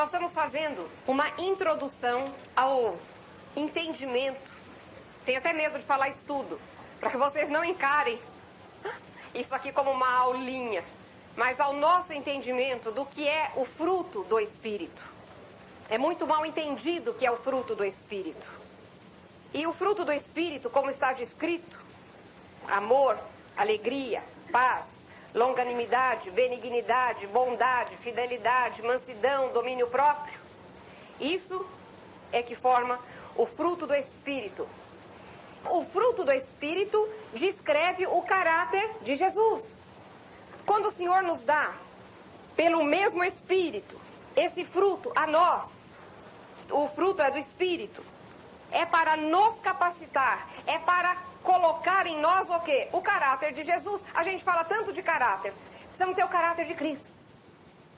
Nós estamos fazendo uma introdução ao entendimento. Tenho até medo de falar estudo, para que vocês não encarem isso aqui como uma aulinha, mas ao nosso entendimento do que é o fruto do Espírito. É muito mal entendido o que é o fruto do Espírito. E o fruto do Espírito, como está descrito, amor, alegria, paz, longanimidade, benignidade, bondade, fidelidade, mansidão, domínio próprio. Isso é que forma o fruto do Espírito. O fruto do Espírito descreve o caráter de Jesus. Quando o Senhor nos dá, pelo mesmo Espírito, esse fruto a nós, o fruto é do Espírito, é para nos capacitar, é para colocar em nós o quê? O caráter de Jesus. A gente fala tanto de caráter, precisamos ter o caráter de Cristo.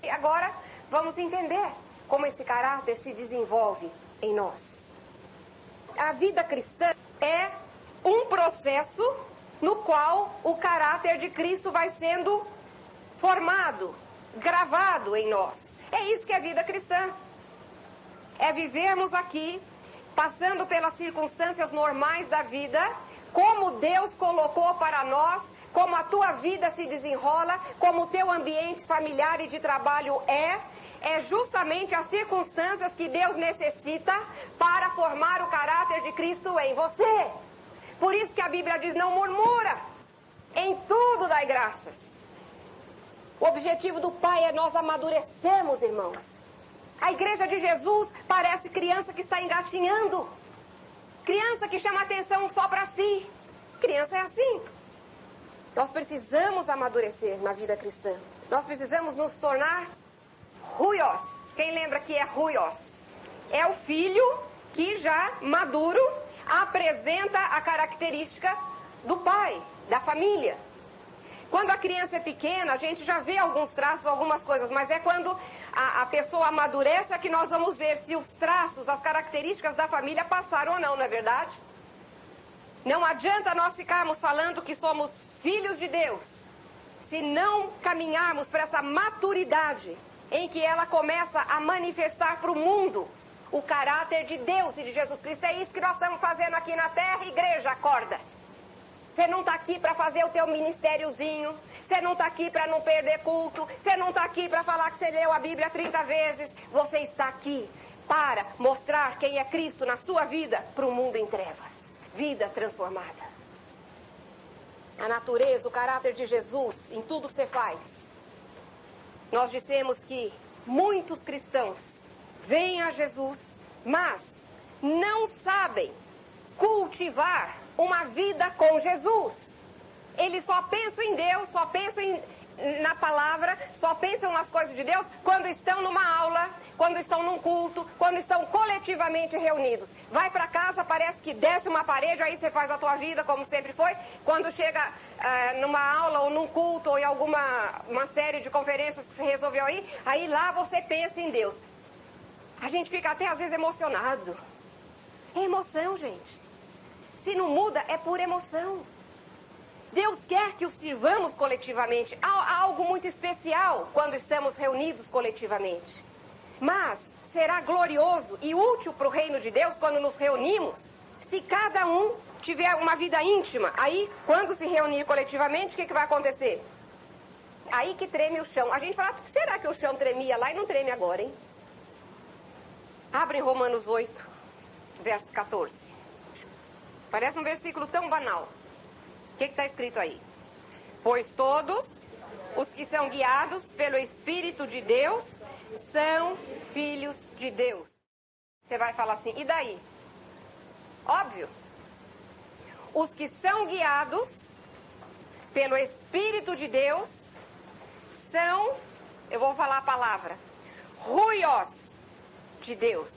E agora vamos entender como esse caráter se desenvolve em nós. A vida cristã é um processo no qual o caráter de Cristo vai sendo formado, gravado em nós. É isso que é a vida cristã. É vivermos aqui, passando pelas circunstâncias normais da vida, como Deus colocou para nós, como a tua vida se desenrola, como o teu ambiente familiar e de trabalho é justamente as circunstâncias que Deus necessita para formar o caráter de Cristo em você. Por isso que a Bíblia diz, não murmura, em tudo dai graças. O objetivo do Pai é nós amadurecermos, irmãos. A igreja de Jesus parece criança que está engatinhando. Criança que chama atenção só para si. Criança é assim. Nós precisamos amadurecer na vida cristã. Nós precisamos nos tornar ruios. Quem lembra que é ruios? É o filho que já maduro apresenta a característica do pai, da família. Quando a criança é pequena, a gente já vê alguns traços, algumas coisas, mas é quando a pessoa amadurece que nós vamos ver se os traços, as características da família passaram ou não, não é verdade? Não adianta nós ficarmos falando que somos filhos de Deus, se não caminharmos para essa maturidade em que ela começa a manifestar para o mundo o caráter de Deus e de Jesus Cristo. É isso que nós estamos fazendo aqui na terra. Igreja, acorda. Você não está aqui para fazer o teu ministériozinho, você não está aqui para não perder culto, você não está aqui para falar que você leu a Bíblia 30 vezes, você está aqui para mostrar quem é Cristo na sua vida para o mundo em trevas. Vida transformada. A natureza, o caráter de Jesus em tudo que você faz. Nós dissemos que muitos cristãos vêm a Jesus, mas não sabem cultivar uma vida com Jesus. Eles só pensam em Deus, só pensam na palavra, só pensam nas coisas de Deus quando estão numa aula, quando estão num culto, quando estão coletivamente reunidos. Vai para casa, parece que desce uma parede, aí você faz a tua vida como sempre foi. Quando chega numa aula ou num culto ou em uma série de conferências que você resolveu aí lá você pensa em Deus. A gente fica até às vezes emocionado. É emoção, gente. Se não muda, é por emoção. Deus quer que o sirvamos coletivamente. Há algo muito especial quando estamos reunidos coletivamente. Mas será glorioso e útil para o reino de Deus quando nos reunimos, se cada um tiver uma vida íntima. Aí, quando se reunir coletivamente, o que vai acontecer? Aí que treme o chão. A gente fala, por que será que o chão tremia lá e não treme agora, hein? Abre em Romanos 8, verso 14. Parece um versículo tão banal. O que está escrito aí? Pois todos os que são guiados pelo Espírito de Deus são filhos de Deus. Você vai falar assim, e daí? Óbvio. Os que são guiados pelo Espírito de Deus são, eu vou falar a palavra, ruios de Deus.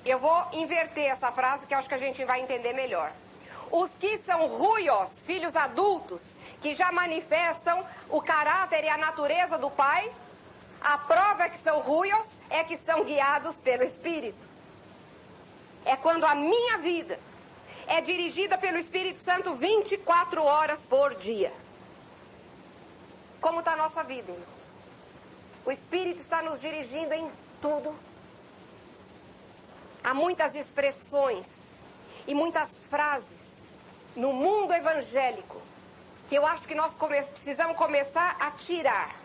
Eu vou inverter essa frase que eu acho que a gente vai entender melhor. Os que são ruios, filhos adultos, que já manifestam o caráter e a natureza do Pai, a prova que são ruios é que são guiados pelo Espírito. É quando a minha vida é dirigida pelo Espírito Santo 24 horas por dia. Como está a nossa vida, irmãos? O Espírito está nos dirigindo em tudo. Há muitas expressões e muitas frases no mundo evangélico que eu acho que nós precisamos começar a tirar.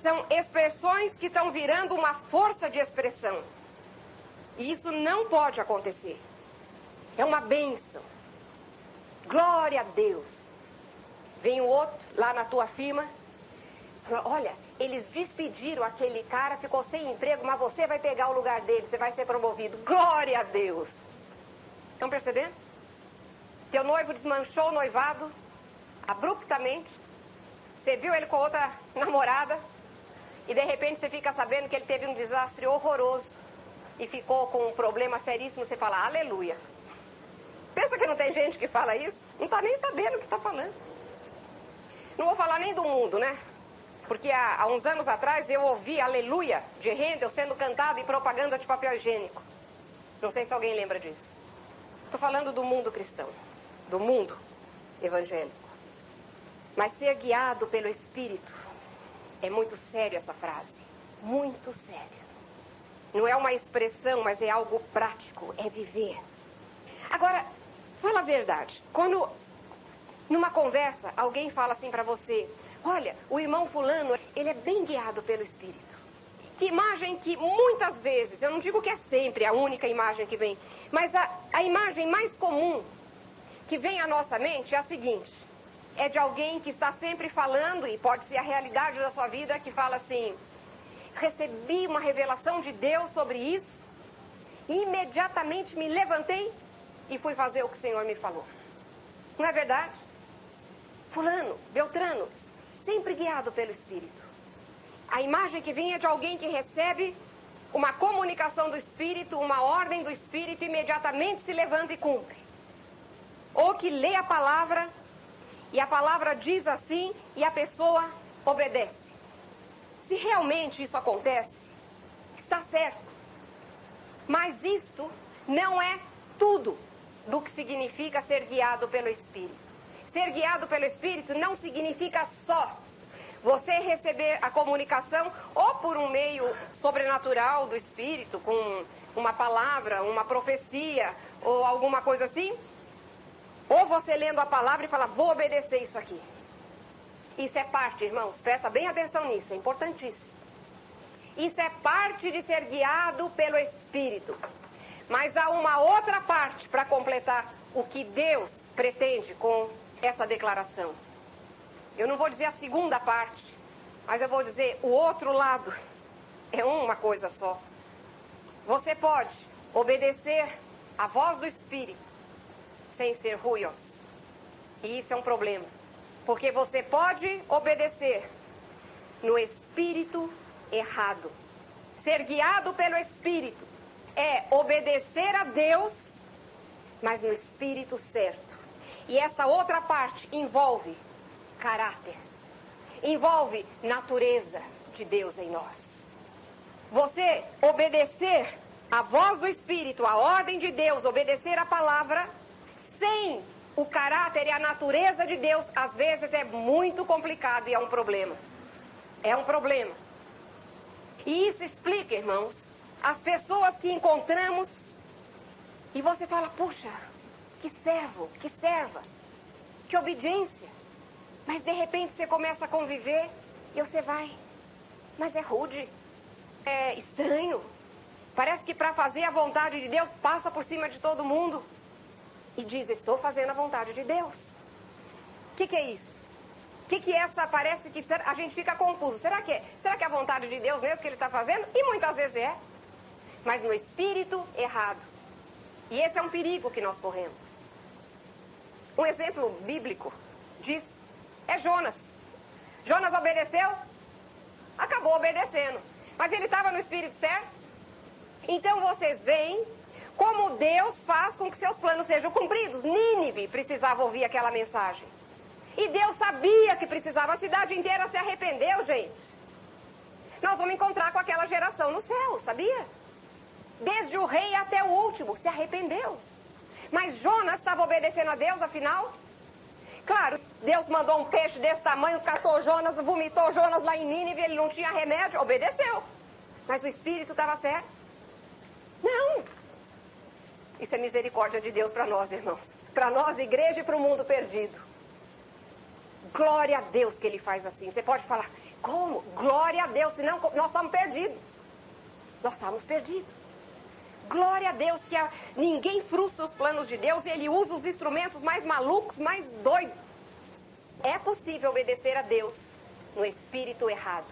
São expressões que estão virando uma força de expressão. E isso não pode acontecer. É uma bênção. Glória a Deus. Vem o outro lá na tua firma. Olha, eles despediram aquele cara, ficou sem emprego, mas você vai pegar o lugar dele, você vai ser promovido. Glória a Deus. Estão percebendo? Teu noivo desmanchou o noivado abruptamente. Você viu ele com outra namorada e de repente você fica sabendo que ele teve um desastre horroroso e ficou com um problema seríssimo. Você fala, aleluia. Pensa que não tem gente que fala isso? Não está nem sabendo o que está falando. Não vou falar nem do mundo, né? Porque há uns anos atrás eu ouvi Aleluia de Handel sendo cantado em propaganda de papel higiênico. Não sei se alguém lembra disso. Estou falando do mundo cristão, do mundo evangélico. Mas ser guiado pelo Espírito é muito sério essa frase. Muito sério. Não é uma expressão, mas é algo prático, é viver. Agora, fala a verdade. Quando numa conversa alguém fala assim para você, olha, o irmão fulano, ele é bem guiado pelo Espírito. Que imagem que muitas vezes, eu não digo que é sempre a única imagem que vem, mas a imagem mais comum que vem à nossa mente é a seguinte, é de alguém que está sempre falando, e pode ser a realidade da sua vida, que fala assim, recebi uma revelação de Deus sobre isso, e imediatamente me levantei e fui fazer o que o Senhor me falou. Não é verdade? Fulano, Beltrano, sempre guiado pelo Espírito. A imagem que vem é de alguém que recebe uma comunicação do Espírito, uma ordem do Espírito, e imediatamente se levanta e cumpre. Ou que lê a palavra, e a palavra diz assim, e a pessoa obedece. Se realmente isso acontece, está certo. Mas isto não é tudo do que significa ser guiado pelo Espírito. Ser guiado pelo Espírito não significa só você receber a comunicação ou por um meio sobrenatural do Espírito, com uma palavra, uma profecia ou alguma coisa assim, ou você lendo a palavra e fala, vou obedecer isso aqui. Isso é parte, irmãos, presta bem atenção nisso, é importantíssimo. Isso é parte de ser guiado pelo Espírito. Mas há uma outra parte para completar o que Deus pretende com essa declaração. Eu não vou dizer a segunda parte, mas eu vou dizer o outro lado. É uma coisa só. Você pode obedecer à voz do Espírito sem ser ruios. E isso é um problema. Porque você pode obedecer no Espírito errado. Ser guiado pelo Espírito é obedecer a Deus, mas no Espírito certo. E essa outra parte envolve caráter, envolve natureza de Deus em nós. Você obedecer a voz do Espírito, a ordem de Deus, obedecer a palavra, sem o caráter e a natureza de Deus, às vezes é muito complicado e é um problema. É um problema. E isso explica, irmãos, as pessoas que encontramos e você fala, puxa, que servo, que serva, que obediência. Mas de repente você começa a conviver e você vai, mas é rude, é estranho. Parece que para fazer a vontade de Deus passa por cima de todo mundo. E diz, estou fazendo a vontade de Deus. O que é isso? O que é essa, parece que a gente fica confuso. Será que é a vontade de Deus mesmo que ele está fazendo? E muitas vezes é. Mas no espírito errado. E esse é um perigo que nós corremos. Um exemplo bíblico disso é Jonas. Jonas obedeceu? Acabou obedecendo. Mas ele estava no espírito certo? Então vocês veem como Deus faz com que seus planos sejam cumpridos. Nínive precisava ouvir aquela mensagem. E Deus sabia que precisava. A cidade inteira se arrependeu, gente. Nós vamos encontrar com aquela geração no céu, sabia? Desde o rei até o último se arrependeu. Mas Jonas estava obedecendo a Deus, afinal? Claro, Deus mandou um peixe desse tamanho, catou Jonas, vomitou Jonas lá em Nínive, ele não tinha remédio, obedeceu. Mas o espírito estava certo? Não. Isso é misericórdia de Deus para nós, irmãos. Para nós, igreja, e para o mundo perdido. Glória a Deus que ele faz assim. Você pode falar, como? Glória a Deus, senão nós estamos perdidos. Nós estamos perdidos. Glória a Deus que ninguém frustra os planos de Deus e ele usa os instrumentos mais malucos, mais doidos. É possível obedecer a Deus no espírito errado.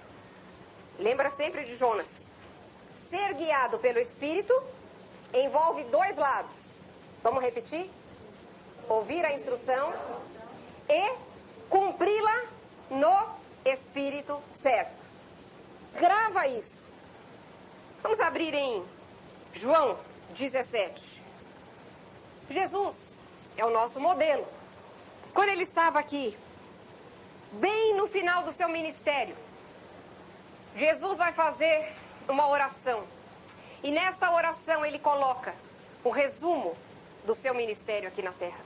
Lembra sempre de Jonas. Ser guiado pelo espírito envolve dois lados. Vamos repetir? Ouvir a instrução e cumpri-la no espírito certo. Grava isso. Vamos abrir em João 17. Jesus é o nosso modelo. Quando ele estava aqui, bem no final do seu ministério, Jesus vai fazer uma oração. E nesta oração ele coloca o resumo do seu ministério aqui na terra.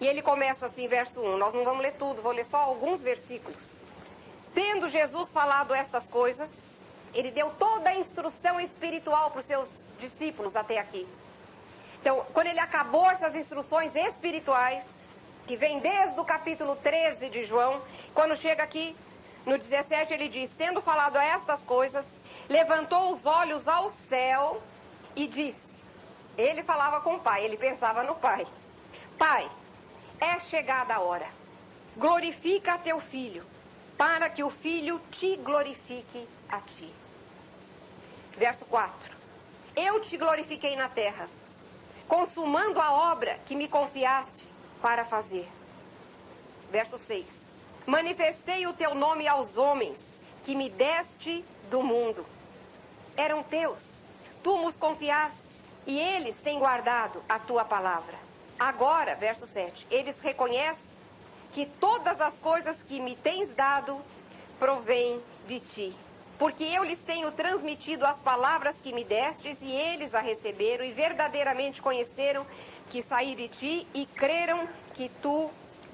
E ele começa assim, verso 1. Nós não vamos ler tudo, vou ler só alguns versículos. Tendo Jesus falado estas coisas, ele deu toda a instrução espiritual para os seus discípulos até aqui. Então, quando ele acabou essas instruções espirituais, que vem desde o capítulo 13 de João, quando chega aqui no 17, ele diz, tendo falado estas coisas, levantou os olhos ao céu e disse, ele falava com o Pai, ele pensava no Pai, Pai, é chegada a hora, glorifica a teu Filho, para que o Filho te glorifique a ti. Verso 4. Eu te glorifiquei na terra, consumando a obra que me confiaste para fazer. Verso 6. Manifestei o teu nome aos homens, que me deste do mundo. Eram teus, tu nos confiaste, e eles têm guardado a tua palavra. Agora, verso 7, eles reconhecem que todas as coisas que me tens dado provêm de ti. Porque eu lhes tenho transmitido as palavras que me destes, e eles a receberam, e verdadeiramente conheceram que saí de ti, e creram que tu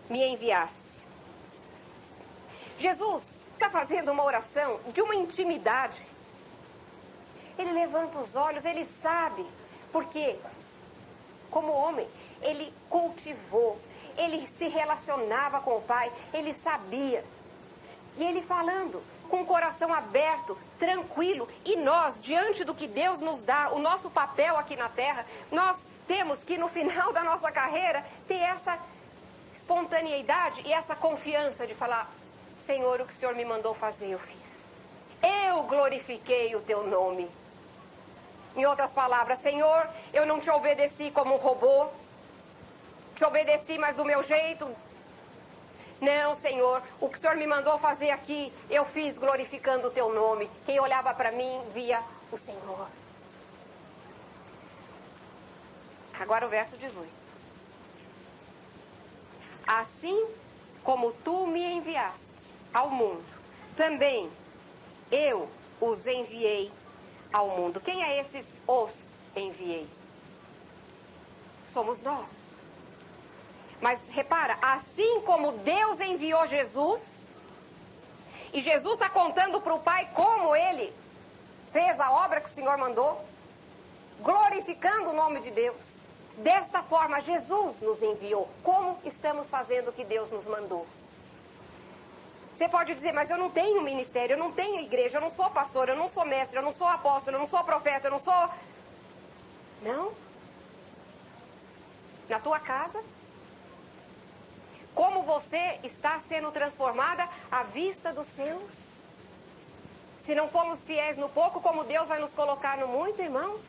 me enviaste. Jesus está fazendo uma oração de uma intimidade. Ele levanta os olhos, ele sabe, porque, como homem, ele cultivou, ele se relacionava com o Pai, ele sabia. E ele falando, com o coração aberto, tranquilo. E nós, diante do que Deus nos dá, o nosso papel aqui na terra, nós temos que, no final da nossa carreira, ter essa espontaneidade e essa confiança de falar, Senhor, o que o Senhor me mandou fazer, eu fiz. Eu glorifiquei o teu nome. Em outras palavras, Senhor, eu não te obedeci como um robô, te obedeci, mas do meu jeito. Não, Senhor, o que o Senhor me mandou fazer aqui, eu fiz glorificando o teu nome. Quem olhava para mim, via o Senhor. Agora o verso 18. Assim como tu me enviaste ao mundo, também eu os enviei ao mundo. Quem é esses os enviei? Somos nós. Mas repara, assim como Deus enviou Jesus, e Jesus está contando para o Pai como ele fez a obra que o Senhor mandou, glorificando o nome de Deus. Desta forma, Jesus nos enviou. Como estamos fazendo o que Deus nos mandou? Você pode dizer, mas eu não tenho ministério, eu não tenho igreja, eu não sou pastor, eu não sou mestre, eu não sou apóstolo, eu não sou profeta, eu não sou... Não. Na tua casa... Como você está sendo transformada à vista dos seus? Se não formos fiéis no pouco, como Deus vai nos colocar no muito, irmãos?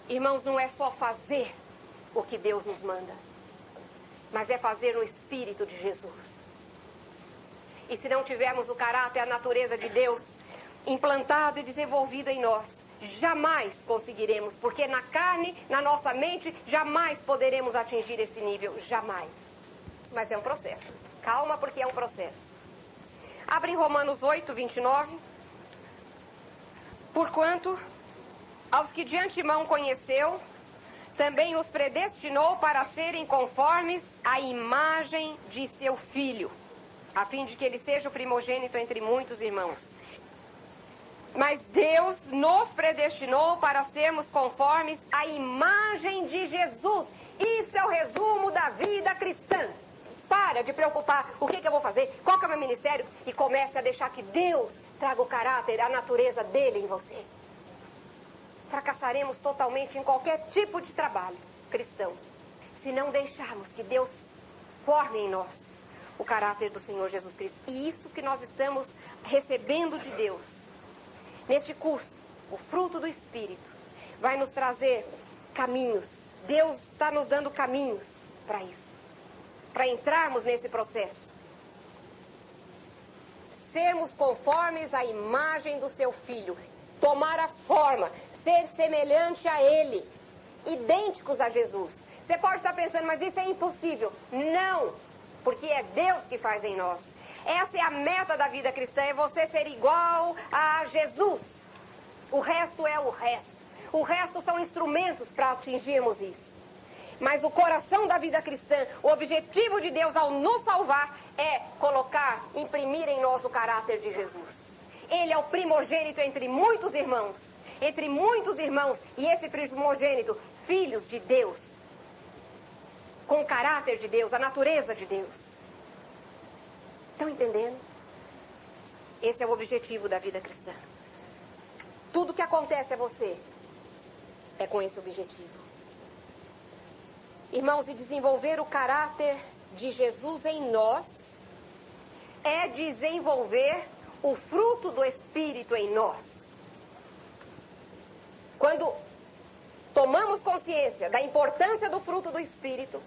Irmãos, não é só fazer o que Deus nos manda, mas é fazer no Espírito de Jesus. E se não tivermos o caráter, a natureza de Deus implantado e desenvolvido em nós, jamais conseguiremos, porque na carne, na nossa mente, jamais poderemos atingir esse nível, jamais. Mas é um processo. Calma, porque é um processo. Abre em Romanos 8, 29. Porquanto, aos que de antemão conheceu, também os predestinou para serem conformes à imagem de seu Filho, a fim de que ele seja o primogênito entre muitos irmãos. Mas Deus nos predestinou para sermos conformes à imagem de Jesus. Isso é o resumo da vida cristã. Para de preocupar o que eu vou fazer, qual que é o meu ministério, e comece a deixar que Deus traga o caráter, a natureza dele em você. Fracassaremos totalmente em qualquer tipo de trabalho cristão, se não deixarmos que Deus forme em nós o caráter do Senhor Jesus Cristo. E isso que nós estamos recebendo de Deus. Neste curso, o fruto do Espírito vai nos trazer caminhos. Deus está nos dando caminhos para isso, para entrarmos nesse processo. Sermos conformes à imagem do seu Filho, tomar a forma, ser semelhante a Ele, idênticos a Jesus. Você pode estar pensando, mas isso é impossível. Não, porque é Deus que faz em nós. Essa é a meta da vida cristã, é você ser igual a Jesus. O resto é o resto. O resto são instrumentos para atingirmos isso. Mas o coração da vida cristã, o objetivo de Deus ao nos salvar é colocar, imprimir em nós o caráter de Jesus. Ele é o primogênito entre muitos irmãos. Entre muitos irmãos. E esse primogênito, filhos de Deus. Com o caráter de Deus, a natureza de Deus. Estão entendendo? Esse é o objetivo da vida cristã. Tudo que acontece a você é com esse objetivo. Irmãos, e desenvolver o caráter de Jesus em nós é desenvolver o fruto do Espírito em nós. Quando tomamos consciência da importância do fruto do Espírito,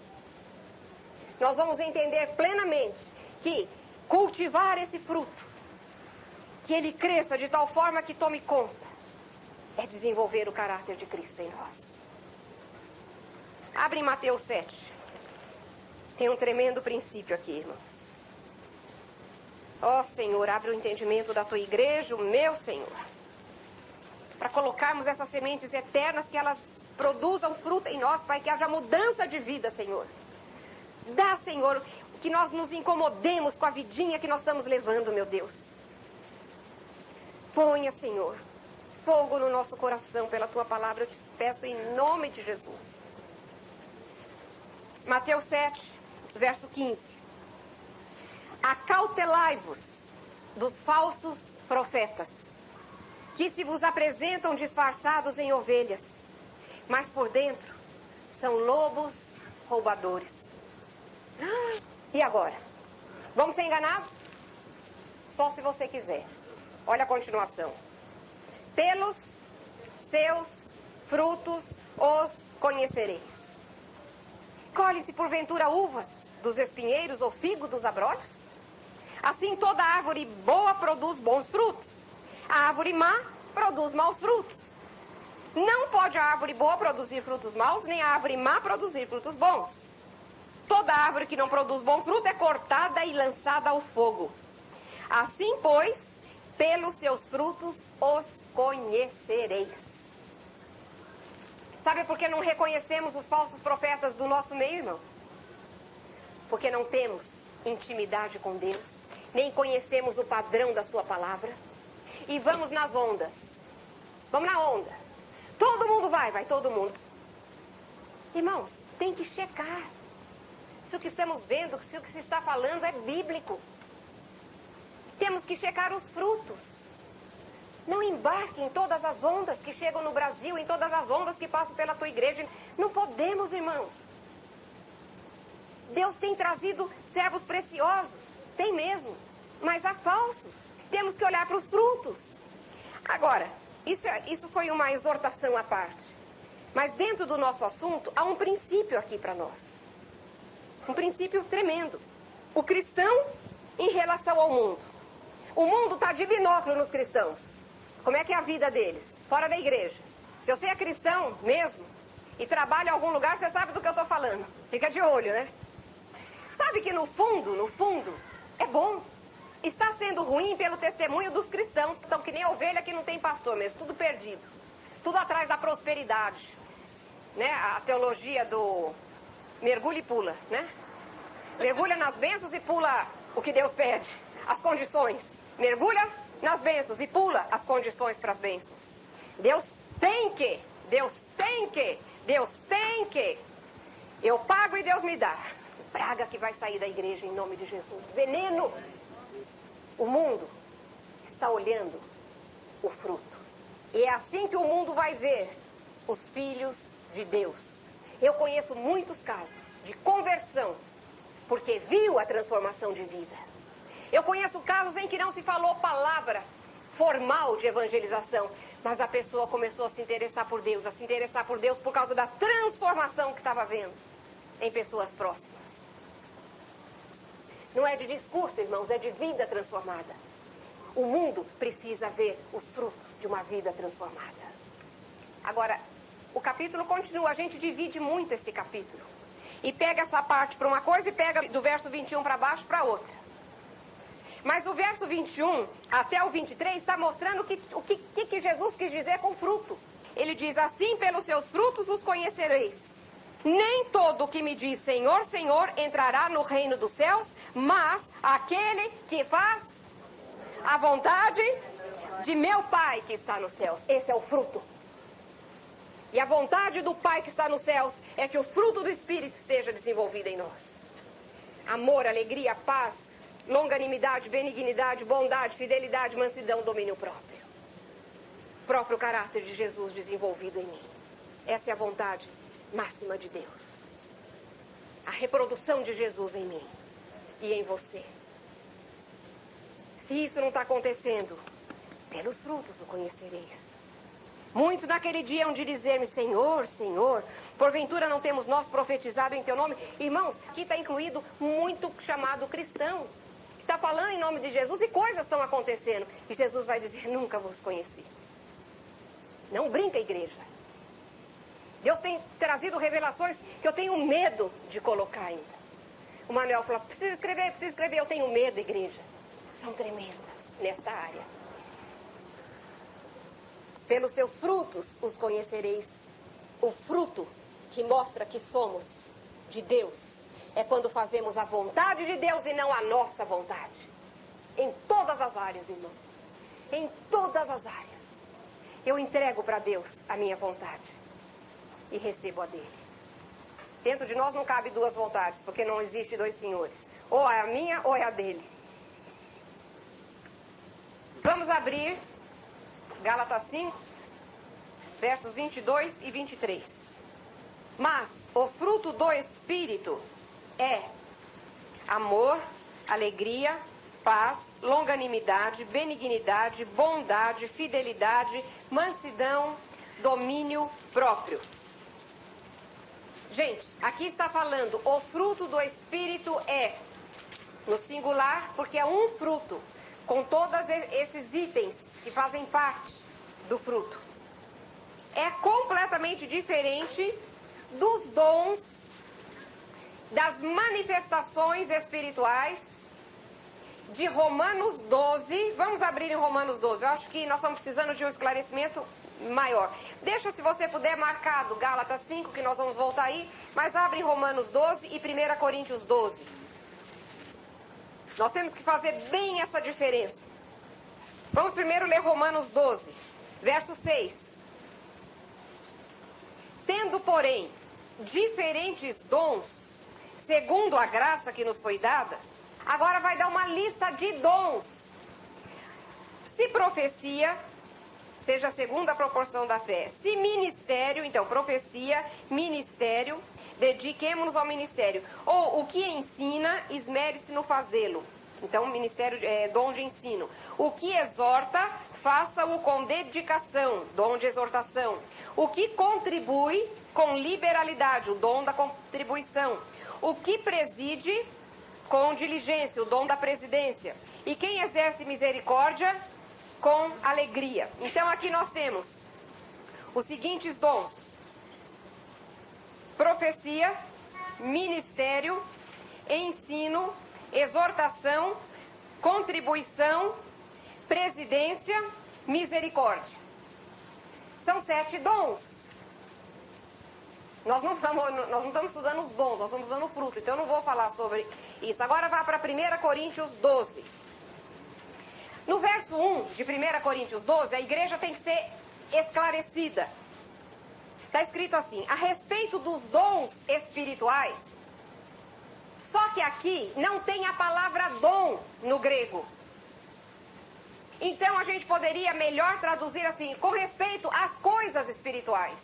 nós vamos entender plenamente que cultivar esse fruto, que ele cresça de tal forma que tome conta, é desenvolver o caráter de Cristo em nós. Abre em Mateus 7. Tem um tremendo princípio aqui, irmãos. Ó Senhor, abre o entendimento da tua igreja, o meu Senhor, para colocarmos essas sementes eternas, que elas produzam fruto em nós, Pai, que haja mudança de vida, Senhor. Dá, Senhor, que nós nos incomodemos com a vidinha que nós estamos levando, meu Deus. Ponha, Senhor, fogo no nosso coração pela tua palavra, eu te peço em nome de Jesus. Mateus 7, verso 15. Acautelai-vos dos falsos profetas, que se vos apresentam disfarçados em ovelhas, mas por dentro são lobos roubadores. E agora? Vamos ser enganados? Só se você quiser. Olha a continuação. Pelos seus frutos os conhecereis. Colhe-se porventura uvas dos espinheiros ou figo dos abrolhos? Assim toda árvore boa produz bons frutos. A árvore má produz maus frutos. Não pode a árvore boa produzir frutos maus, nem a árvore má produzir frutos bons. Toda árvore que não produz bom fruto é cortada e lançada ao fogo. Assim, pois, pelos seus frutos os conhecereis. Sabe por que não reconhecemos os falsos profetas do nosso meio, irmãos? Porque não temos intimidade com Deus, nem conhecemos o padrão da sua palavra. E vamos nas ondas. Vamos na onda. Todo mundo vai todo mundo. Irmãos, tem que checar se o que estamos vendo, se o que se está falando é bíblico. Temos que checar os frutos. Não embarque em todas as ondas que chegam no Brasil, em todas as ondas que passam pela tua igreja. Não podemos, irmãos. Deus tem trazido servos preciosos. Tem mesmo. Mas há falsos. Temos que olhar para os frutos. Agora, isso foi uma exortação à parte. Mas dentro do nosso assunto, há um princípio aqui para nós. Um princípio tremendo. O cristão em relação ao mundo. O mundo está de binóculo nos cristãos. Como é que é a vida deles? Fora da igreja. Se você é cristão mesmo e trabalha em algum lugar, você sabe do que eu estou falando. Fica de olho, né? Sabe que no fundo, é bom. Está sendo ruim pelo testemunho dos cristãos, que estão que nem ovelha que não tem pastor mesmo, tudo perdido. Tudo atrás da prosperidade. né, a teologia do mergulha e pula, né? Mergulha nas bênçãos e pula o que Deus pede, as condições. Mergulha nas bênçãos e pula as condições para as bênçãos. Deus tem que. Eu pago e Deus me dá. Praga que vai sair da igreja em nome de Jesus. Veneno. O mundo está olhando o fruto. E é assim que o mundo vai ver os filhos de Deus. Eu conheço muitos casos de conversão, porque viu a transformação de vida. Eu conheço casos em que não se falou palavra formal de evangelização, mas a pessoa começou a se interessar por Deus, por causa da transformação que estava vendo em pessoas próximas. Não é de discurso, irmãos, é de vida transformada. O mundo precisa ver os frutos de uma vida transformada. Agora, o capítulo continua, a gente divide muito esse capítulo. E pega essa parte para uma coisa e pega do verso 21 para baixo para outra. Mas o verso 21 até o 23 está mostrando o que Jesus quis dizer com fruto. Ele diz assim, pelos seus frutos os conhecereis. Nem todo o que me diz Senhor, Senhor entrará no reino dos céus, mas aquele que faz a vontade de meu Pai que está nos céus. Esse é o fruto. E a vontade do Pai que está nos céus é que o fruto do Espírito esteja desenvolvido em nós. Amor, alegria, paz, longanimidade, benignidade, bondade, fidelidade, mansidão, domínio próprio. O próprio caráter de Jesus desenvolvido em mim. Essa é a vontade máxima de Deus. A reprodução de Jesus em mim e em você. Se isso não está acontecendo, pelos frutos o conhecereis. Muitos naquele dia hão de dizer-me, Senhor, Senhor, porventura não temos nós profetizado em teu nome? Irmãos, aqui está incluído muito chamado cristão, que está falando em nome de Jesus e coisas estão acontecendo. E Jesus vai dizer, nunca vos conheci. Não brinca, igreja. Deus tem trazido revelações que eu tenho medo de colocar ainda. O Manuel falou, precisa escrever, eu tenho medo, igreja. São tremendas nesta área. Pelos seus frutos os conhecereis. O fruto que mostra que somos de Deus é quando fazemos a vontade de Deus e não a nossa vontade. Em todas as áreas, irmãos. Em todas as áreas. Eu entrego para Deus a minha vontade e recebo a dele. Dentro de nós não cabe duas vontades, porque não existe dois senhores. Ou é a minha ou é a dele. Vamos abrir Gálatas 5, versos 22 e 23. Mas o fruto do Espírito é amor, alegria, paz, longanimidade, benignidade, bondade, fidelidade, mansidão, domínio próprio. Gente, aqui está falando, o fruto do Espírito é, no singular, porque é um fruto, com todos esses itens que fazem parte do fruto. É completamente diferente dos dons, das manifestações espirituais de Romanos 12. Vamos abrir em Romanos 12. Eu acho que nós estamos precisando de um esclarecimento maior. Deixa, se você puder, marcado Gálatas 5, que nós vamos voltar aí, mas abre em Romanos 12 e 1 Coríntios 12. Nós temos que fazer bem essa diferença. Vamos primeiro ler Romanos 12, verso 6. Tendo, porém, diferentes dons, segundo a graça que nos foi dada, agora vai dar uma lista de dons. Se profecia, seja segundo a proporção da fé. Se ministério, então profecia, ministério, dediquemo-nos ao ministério. Ou o que ensina, esmere-se no fazê-lo. Então, ministério é dom de ensino. O que exorta, faça-o com dedicação, dom de exortação. O que contribui, com liberalidade, o dom da contribuição. O que preside, com diligência, o dom da presidência. E quem exerce misericórdia, com alegria. Então, aqui nós temos os seguintes dons: profecia, ministério, ensino, exortação, contribuição, presidência, misericórdia. São 7 dons. Nós não estamos estudando os dons, nós estamos estudando o fruto. Então eu não vou falar sobre isso. Agora vá para 1 Coríntios 12. No verso 1 de 1 Coríntios 12, a igreja tem que ser esclarecida. Está escrito assim: a respeito dos dons espirituais. Só que aqui não tem a palavra dom no grego. Então a gente poderia melhor traduzir assim: com respeito às coisas espirituais.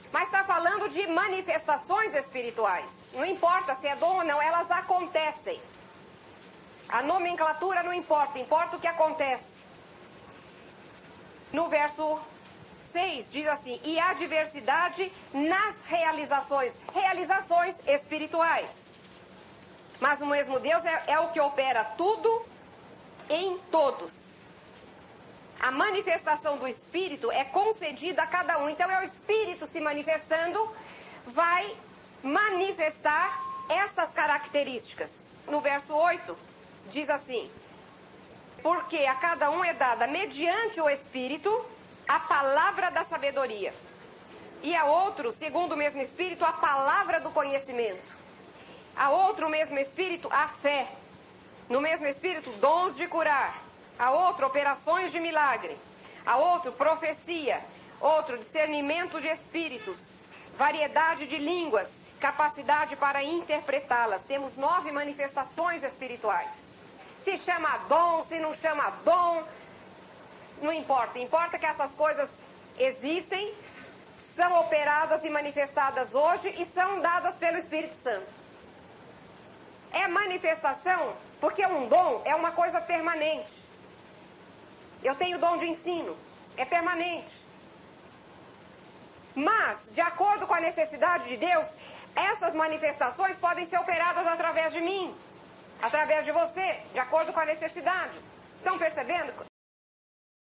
Mas está falando de manifestações espirituais. Não importa se é dom ou não, elas acontecem. A nomenclatura não importa, importa o que acontece. No verso 6 diz assim: e há diversidade nas realizações espirituais. Mas o mesmo Deus é o que opera tudo em todos. A manifestação do Espírito é concedida a cada um. Então é o Espírito se manifestando, vai manifestar essas características. No verso 8 diz assim: porque a cada um é dada mediante o Espírito a palavra da sabedoria, e a outro, segundo o mesmo Espírito, a palavra do conhecimento, a outro, o mesmo Espírito, a fé, no mesmo Espírito, dons de curar, a outro, operações de milagre, a outro, profecia, outro, discernimento de espíritos, variedade de línguas, capacidade para interpretá-las. Temos 9 manifestações espirituais. Se chama dom, se não chama dom, não importa. Importa que essas coisas existem, são operadas e manifestadas hoje e são dadas pelo Espírito Santo. É manifestação porque um dom é uma coisa permanente. Eu tenho dom de ensino, é permanente. Mas, de acordo com a necessidade de Deus, essas manifestações podem ser operadas através de mim, através de você, de acordo com a necessidade. Estão percebendo?